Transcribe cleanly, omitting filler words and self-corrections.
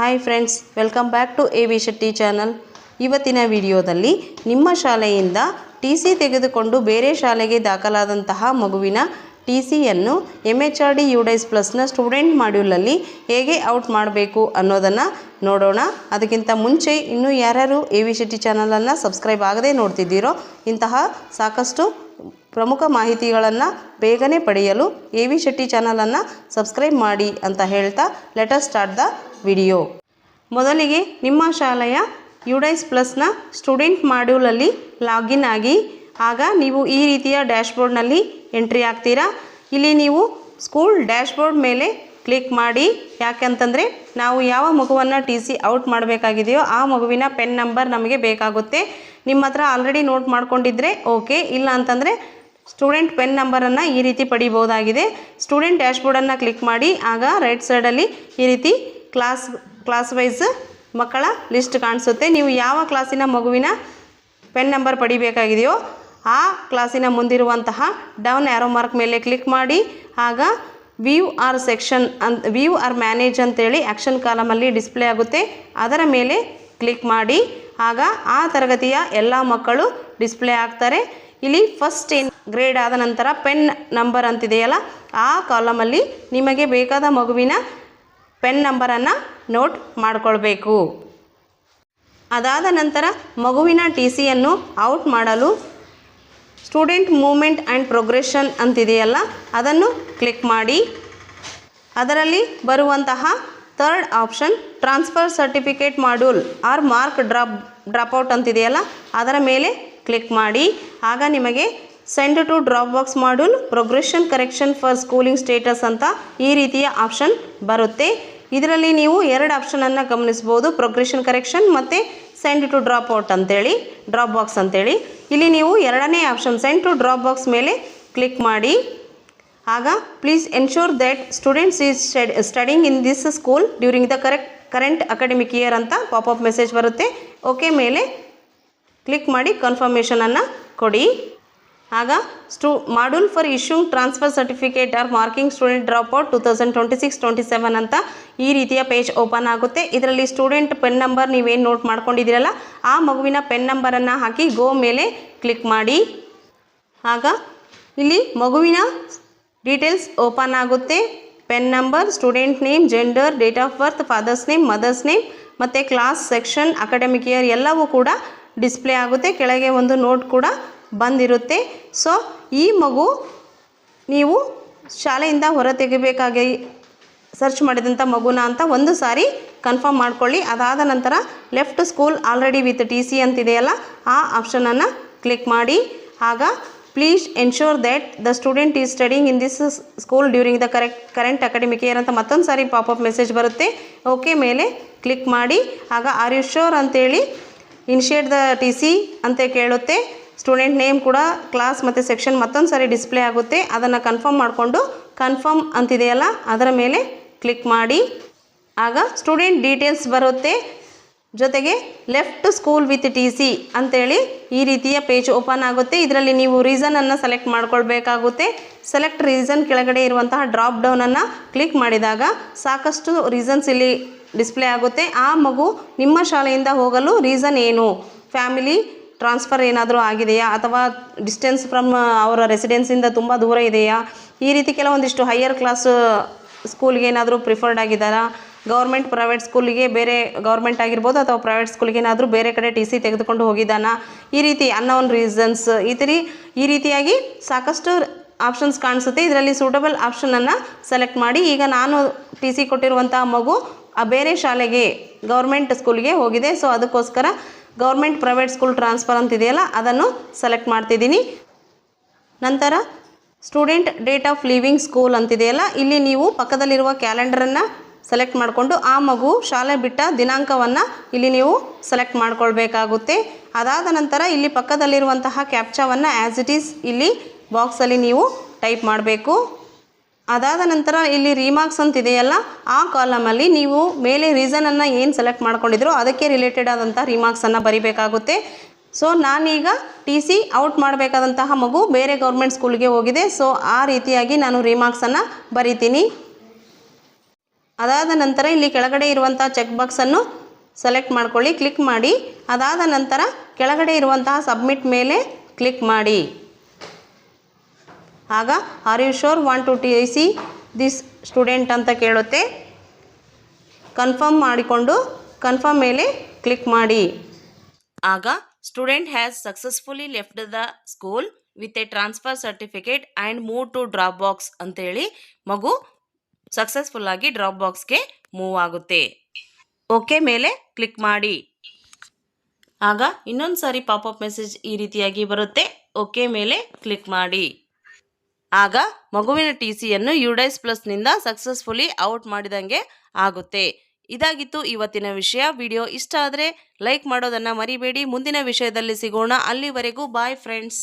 Hi friends, welcome back to A V Shetty channel. ಇವತ್ತಿನ ವಿಡಿಯೋದಲ್ಲಿ ನಿಮ್ಮ ಶಾಲೆಯಿಂದ ಟಿ ಸಿ ತೆಗೆದುಕೊಂಡು ಬೇರೆ ಶಾಲೆಗೆ ದಾಖಲಾದಂತಹ ಮಗುವಿನ ಟಿ ಸಿಯನ್ನು MHRD UDICE ಪ್ಲಸ್ನ ಸ್ಟೂಡೆಂಟ್ ಮಾಡ್ಯೂಲಲ್ಲಿ ಹೇಗೆ ಔಟ್ ಮಾಡಬೇಕು ಅನ್ನೋದನ್ನು ನೋಡೋಣ. ಅದಕ್ಕಿಂತ ಮುಂಚೆ ಇನ್ನೂ ಯಾರ್ಯಾರು ಎ ವಿ ಶೆಟ್ಟಿ ಚಾನಲನ್ನು ಸಬ್ಸ್ಕ್ರೈಬ್ ಆಗದೆ ನೋಡ್ತಿದ್ದೀರೋ ಇಂತಹ ಸಾಕಷ್ಟು ಪ್ರಮುಖ ಮಾಹಿತಿಗಳನ್ನು ಬೇಗನೆ ಪಡೆಯಲು ಎ ವಿ ಶೆಟ್ಟಿ ಚಾನಲನ್ನು ಸಬ್ಸ್ಕ್ರೈಬ್ ಮಾಡಿ ಅಂತ ಹೇಳ್ತಾ let us start the video. ಮೊದಲಿಗೆ ನಿಮ್ಮ ಶಾಲೆಯ UDICE ಪ್ಲಸ್ನ ಸ್ಟೂಡೆಂಟ್ ಮಾಡ್ಯೂಲಲ್ಲಿ ಲಾಗಿನ್ ಆಗಿ ಆಗ ನೀವು ಈ ರೀತಿಯ ಡ್ಯಾಶ್ಬೋರ್ಡ್ನಲ್ಲಿ ಎಂಟ್ರಿ ಆಗ್ತೀರಾ. ಇಲ್ಲಿ ನೀವು ಸ್ಕೂಲ್ ಡ್ಯಾಶ್ಬೋರ್ಡ್ ಮೇಲೆ ಕ್ಲಿಕ್ ಮಾಡಿ. ಯಾಕೆಂತಂದರೆ ನಾವು ಯಾವ ಮಗುವನ್ನು ಟಿ ಸಿ ಔಟ್ ಮಾಡಬೇಕಾಗಿದೆಯೋ ಆ ಮಗುವಿನ ಪೆನ್ ನಂಬರ್ ನಮಗೆ ಬೇಕಾಗುತ್ತೆ. ನಿಮ್ಮ ಹತ್ರ ಆಲ್ರೆಡಿ ನೋಟ್ ಮಾಡ್ಕೊಂಡಿದ್ರೆ ಓಕೆ, ಇಲ್ಲ ಅಂತಂದರೆ ಸ್ಟೂಡೆಂಟ್ ಪೆನ್ ನಂಬರನ್ನು ಈ ರೀತಿ ಪಡಿಬೋದಾಗಿದೆ. ಸ್ಟೂಡೆಂಟ್ ಡ್ಯಾಶ್ಬೋರ್ಡನ್ನು ಕ್ಲಿಕ್ ಮಾಡಿ. ಆಗ ರೈಟ್ ಸೈಡಲ್ಲಿ ಈ ರೀತಿ ಕ್ಲಾಸ್ ವೈಸ್ ಮಕ್ಕಳ ಲಿಸ್ಟ್ ಕಾಣಿಸುತ್ತೆ. ನೀವು ಯಾವ ಕ್ಲಾಸಿನ ಮಗುವಿನ ಪೆನ್ ನಂಬರ್ ಪಡಿಬೇಕಾಗಿದೆಯೋ ಆ ಕ್ಲಾಸಿನ ಮುಂದಿರುವಂತಹ ಡೌನ್ ಆ್ಯರೋ ಮಾರ್ಕ್ ಮೇಲೆ ಕ್ಲಿಕ್ ಮಾಡಿ. ಆಗ view or section view or manage ಅಂತೇಳಿ ಆ್ಯಕ್ಷನ್ ಕಾಲಮಲ್ಲಿ ಡಿಸ್ಪ್ಲೇ ಆಗುತ್ತೆ. ಅದರ ಮೇಲೆ ಕ್ಲಿಕ್ ಮಾಡಿ. ಆಗ ಆ ತರಗತಿಯ ಎಲ್ಲ ಮಕ್ಕಳು ಡಿಸ್ಪ್ಲೇ ಆಗ್ತಾರೆ. ಇಲ್ಲಿ ಫಸ್ಟ್ ಗ್ರೇಡ್ ಆದ ನಂತರ ಪೆನ್ ನಂಬರ್ ಅಂತಿದೆಯಲ್ಲ ಆ ಕಾಲಮಲ್ಲಿ ನಿಮಗೆ ಬೇಕಾದ ಮಗುವಿನ ಪೆನ್ ನಂಬರನ್ನು ನೋಟ್ ಮಾಡಿಕೊಳ್ಬೇಕು. ಅದಾದ ನಂತರ ಮಗುವಿನ ಟಿ ಸಿಯನ್ನು ಔಟ್ ಮಾಡಲು ಸ್ಟೂಡೆಂಟ್ ಮೂವ್ಮೆಂಟ್ ಆ್ಯಂಡ್ ಪ್ರೋಗ್ರೆಷನ್ ಅಂತಿದೆಯಲ್ಲ ಅದನ್ನು ಕ್ಲಿಕ್ ಮಾಡಿ. ಅದರಲ್ಲಿ ಬರುವಂತಹ third option transfer certificate module or mark dropout ಅಂತಿದೆಯಲ್ಲ ಅದರ ಮೇಲೆ ಕ್ಲಿಕ್ ಮಾಡಿ. ಆಗ ನಿಮಗೆ send to drop box module progression correction for schooling status ಅಂತ ಈ ರೀತಿಯ ಆಪ್ಷನ್ ಬರುತ್ತೆ. ಇದರಲ್ಲಿ ನೀವು ಎರಡು ಆಪ್ಷನನ್ನು ಗಮನಿಸ್ಬೋದು, ಪ್ರೋಗ್ರೆಷನ್ ಕರೆಕ್ಷನ್ ಮತ್ತು ಸೆಂಡ್ ಟು ಡ್ರಾಪ್ ಬಾಕ್ಸ್ ಅಂತೇಳಿ. ಇಲ್ಲಿ ನೀವು ಎರಡನೇ option send to drop box ಮೇಲೆ ಕ್ಲಿಕ್ ಮಾಡಿ. ಆಗ please ensure that students is studying in this school during the current academic year ಅಂತ ಪಾಪಪ್ ಮೆಸೇಜ್ ಬರುತ್ತೆ. ಓಕೆ ಮೇಲೆ ಕ್ಲಿಕ್ ಮಾಡಿ ಕನ್ಫರ್ಮೇಷನನ್ನು ಕೊಡಿ. ಆಗ module for issuing transfer certificate or marking student dropout 2026-27 ಅಂತ ಈ ರೀತಿಯ ಪೇಜ್ ಓಪನ್ ಆಗುತ್ತೆ. ಇದರಲ್ಲಿ ಸ್ಟೂಡೆಂಟ್ ಪೆನ್ ನಂಬರ್ ನೀವೇನು ನೋಟ್ ಮಾಡ್ಕೊಂಡಿದ್ದೀರಲ್ಲ ಆ ಮಗುವಿನ ಪೆನ್ ನಂಬರನ್ನು ಹಾಕಿ ಗೋ ಮೇಲೆ ಕ್ಲಿಕ್ ಮಾಡಿ. ಆಗ ಇಲ್ಲಿ ಮಗುವಿನ ಡೀಟೇಲ್ಸ್ ಓಪನ್ ಆಗುತ್ತೆ. PEN number, student name, gender, date of birth, father's name, mother's name ಮತ್ತು ಕ್ಲಾಸ್, ಸೆಕ್ಷನ್, ಅಕಾಡೆಮಿಕ್ ಇಯರ್ ಎಲ್ಲವೂ ಕೂಡ ಡಿಸ್ಪ್ಲೇ ಆಗುತ್ತೆ. ಕೆಳಗೆ ಒಂದು ನೋಟ್ ಕೂಡ ಬಂದಿರುತ್ತೆ. ಸೊ ಈ ಮಗು ನೀವು ಶಾಲೆಯಿಂದ ಹೊರ ತೆಗಿಬೇಕಾಗಿ ಸರ್ಚ್ ಮಾಡಿದಂಥ ಮಗುನ ಅಂತ ಒಂದು ಸಾರಿ ಕನ್ಫರ್ಮ್ ಮಾಡ್ಕೊಳ್ಳಿ. ಅದಾದ ನಂತರ left school already with T C ಅಂತಿದೆಯಲ್ಲ ಆ ಆಪ್ಷನನ್ನು ಕ್ಲಿಕ್ ಮಾಡಿ. ಆಗ please ensure that the student is studying in this school during the current academic year ಅಂತ ಮತ್ತೊಂದು ಸಾರಿ ಪಾಪಪ್ ಮೆಸೇಜ್ ಬರುತ್ತೆ. ಓಕೆ ಮೇಲೆ ಕ್ಲಿಕ್ ಮಾಡಿ. ಆಗ ಆರ್ ಯು ಶ್ಯೂರ್ ಅಂತೇಳಿ ಇನಿಷಿಯೇಟ್ ದ ಟಿ ಸಿ ಅಂತ ಕೇಳುತ್ತೆ. ಸ್ಟೂಡೆಂಟ್ ನೇಮ್ ಕೂಡ ಕ್ಲಾಸ್ ಮತ್ತು ಸೆಕ್ಷನ್ ಮತ್ತೊಂದು ಸಾರಿ ಡಿಸ್ಪ್ಲೇ ಆಗುತ್ತೆ. ಅದನ್ನು ಕನ್ಫರ್ಮ್ ಮಾಡಿಕೊಂಡು ಕನ್ಫರ್ಮ್ ಅಂತಿದೆಯಲ್ಲ ಅದರ ಮೇಲೆ ಕ್ಲಿಕ್ ಮಾಡಿ. ಆಗ ಸ್ಟೂಡೆಂಟ್ ಡೀಟೇಲ್ಸ್ ಬರುತ್ತೆ. ಜೊತೆಗೆ left school with T C ಅಂತೇಳಿ ಈ ರೀತಿಯ ಪೇಜ್ ಓಪನ್ ಆಗುತ್ತೆ. ಇದರಲ್ಲಿ ನೀವು ರೀಸನನ್ನು ಸೆಲೆಕ್ಟ್ ಮಾಡ್ಕೊಳ್ಬೇಕಾಗುತ್ತೆ. ಸೆಲೆಕ್ಟ್ ರೀಸನ್ ಕೆಳಗಡೆ ಇರುವಂತಹ ಡ್ರಾಪ್ ಡೌನನ್ನು ಕ್ಲಿಕ್ ಮಾಡಿದಾಗ ಸಾಕಷ್ಟು ರೀಸನ್ಸ್ ಇಲ್ಲಿ ಡಿಸ್ಪ್ಲೇ ಆಗುತ್ತೆ. ಆ ಮಗು ನಿಮ್ಮ ಶಾಲೆಯಿಂದ ಹೋಗಲು ರೀಸನ್ ಏನು, ಫ್ಯಾಮಿಲಿ ಟ್ರಾನ್ಸ್ಫರ್ ಏನಾದರೂ ಆಗಿದೆಯಾ ಅಥವಾ ಡಿಸ್ಟೆನ್ಸ್ ಫ್ರಮ್ ಅವರ ರೆಸಿಡೆನ್ಸಿಂದ ತುಂಬ ದೂರ ಇದೆಯಾ, ಈ ರೀತಿ ಕೆಲವೊಂದಿಷ್ಟು ಹೈಯರ್ ಕ್ಲಾಸ್ ಸ್ಕೂಲ್ಗೆ ಏನಾದರೂ ಪ್ರಿಫರ್ಡ್ ಆಗಿದ್ದಾರಾ, ಗೌರ್ಮೆಂಟ್ ಪ್ರೈವೇಟ್ ಸ್ಕೂಲಿಗೆ ಬೇರೆ ಗೌರ್ಮೆಂಟ್ ಆಗಿರ್ಬೋದು ಅಥವಾ ಪ್ರೈವೇಟ್ ಸ್ಕೂಲ್ಗೆ ಏನಾದರೂ ಬೇರೆ ಕಡೆ ಟಿ ಸಿ ತೆಗೆದುಕೊಂಡು ಹೋಗಿದ್ದಾನಾ, ಈ ರೀತಿ ಅನ್ನೋನ್ ರೀಸನ್ಸ್ ಈ ರೀತಿಯಾಗಿ ಸಾಕಷ್ಟು ಆಪ್ಷನ್ಸ್ ಕಾಣಿಸುತ್ತೆ. ಇದರಲ್ಲಿ ಸೂಟಬಲ್ ಆಪ್ಷನನ್ನು ಸೆಲೆಕ್ಟ್ ಮಾಡಿ. ಈಗ ನಾನು ಟಿ ಸಿ ಕೊಟ್ಟಿರುವಂಥ ಮಗು ಬೇರೆ ಶಾಲೆಗೆ ಗೌರ್ಮೆಂಟ್ ಸ್ಕೂಲ್ಗೆ ಹೋಗಿದೆ. ಸೊ ಅದಕ್ಕೋಸ್ಕರ ಗೌರ್ಮೆಂಟ್ ಪ್ರೈವೇಟ್ ಸ್ಕೂಲ್ ಟ್ರಾನ್ಸ್ಫರ್ ಅಂತಿದೆಯಲ್ಲ ಅದನ್ನು ಸೆಲೆಕ್ಟ್ ಮಾಡ್ತಿದ್ದೀನಿ. ನಂತರ student date of leaving school ಅಂತಿದೆಯಲ್ಲ ಇಲ್ಲಿ ನೀವು ಪಕ್ಕದಲ್ಲಿರುವ ಕ್ಯಾಲೆಂಡರನ್ನು ಸೆಲೆಕ್ಟ್ ಮಾಡಿಕೊಂಡು ಆ ಮಗು ಶಾಲೆ ಬಿಟ್ಟ ದಿನಾಂಕವನ್ನು ಇಲ್ಲಿ ನೀವು ಸೆಲೆಕ್ಟ್ ಮಾಡ್ಕೊಳ್ಬೇಕಾಗುತ್ತೆ. ಅದಾದ ನಂತರ ಇಲ್ಲಿ ಪಕ್ಕದಲ್ಲಿರುವಂತಹ ಕ್ಯಾಪ್ಚಾವನ್ನು ಆ್ಯಸ್ ಇಟ್ ಈಸ್ ಇಲ್ಲಿ ಬಾಕ್ಸಲ್ಲಿ ನೀವು ಟೈಪ್ ಮಾಡಬೇಕು. ಅದಾದ ನಂತರ ಇಲ್ಲಿ ರಿಮಾರ್ಕ್ಸ್ ಅಂತಿದೆಯಲ್ಲ ಆ ಕಾಲಮಲ್ಲಿ ನೀವು ಮೇಲೆ ರೀಸನನ್ನು ಏನು ಸೆಲೆಕ್ಟ್ ಮಾಡ್ಕೊಂಡಿದ್ರೋ ಅದಕ್ಕೆ ರಿಲೇಟೆಡ್ ಆದಂಥ ರಿಮಾರ್ಕ್ಸನ್ನು ಬರಿಬೇಕಾಗುತ್ತೆ. ಸೊ ನಾನೀಗ ಟಿ ಸಿ ಔಟ್ ಮಾಡಬೇಕಾದಂತಹ ಮಗು ಬೇರೆ ಗೌರ್ಮೆಂಟ್ ಸ್ಕೂಲ್ಗೆ ಹೋಗಿದೆ. ಸೊ ಆ ರೀತಿಯಾಗಿ ನಾನು ರಿಮಾರ್ಕ್ಸನ್ನು ಬರಿತೀನಿ. ಅದಾದ ನಂತರ ಇಲ್ಲಿ ಕೆಳಗಡೆ ಇರುವಂತಹ ಚೆಕ್ ಬಾಕ್ಸನ್ನು ಸೆಲೆಕ್ಟ್ ಮಾಡ್ಕೊಳ್ಳಿ, ಕ್ಲಿಕ್ ಮಾಡಿ. ಅದಾದ ನಂತರ ಕೆಳಗಡೆ ಇರುವಂತಹ ಸಬ್ಮಿಟ್ ಮೇಲೆ ಕ್ಲಿಕ್ ಮಾಡಿ. ಆಗ are you sure want to see this student ಅಂತ ಕೇಳುತ್ತೆ. ಕನ್ಫರ್ಮ್ ಮಾಡಿಕೊಂಡು ಕನ್ಫರ್ಮ್ ಮೇಲೆ ಕ್ಲಿಕ್ ಮಾಡಿ. ಆಗ student has successfully left the school with a transfer certificate and move to drop box ಅಂತೇಳಿ ಮಗು ಸಕ್ಸಸ್ಫುಲ್ ಆಗಿ ಡ್ರಾಪ್ ಬಾಕ್ಸ್ಗೆ ಮೂವ್ ಆಗುತ್ತೆ. ಓಕೆ ಮೇಲೆ ಕ್ಲಿಕ್ ಮಾಡಿ. ಆಗ ಇನ್ನೊಂದು ಸಾರಿ ಪಾಪಪ್ ಮೆಸೇಜ್ ಈ ರೀತಿಯಾಗಿ ಬರುತ್ತೆ. ಓಕೆ ಮೇಲೆ ಕ್ಲಿಕ್ ಮಾಡಿ. ಆಗ ಮಗುವಿನ TCಯನ್ನು UDICE ಪ್ಲಸ್ನಿಂದ ಸಕ್ಸಸ್ಫುಲಿ ಔಟ್ ಮಾಡಿದಂಗೆ ಆಗುತ್ತೆ. ಇದಾಗಿತ್ತು ಇವತ್ತಿನ ವಿಷಯ. ವಿಡಿಯೋ ಇಷ್ಟ ಆದರೆ ಲೈಕ್ ಮಾಡೋದನ್ನು ಮರಿಬೇಡಿ. ಮುಂದಿನ ವಿಷಯದಲ್ಲಿ ಸಿಗೋಣ. ಅಲ್ಲಿವರೆಗೂ ಬಾಯ್ ಫ್ರೆಂಡ್ಸ್.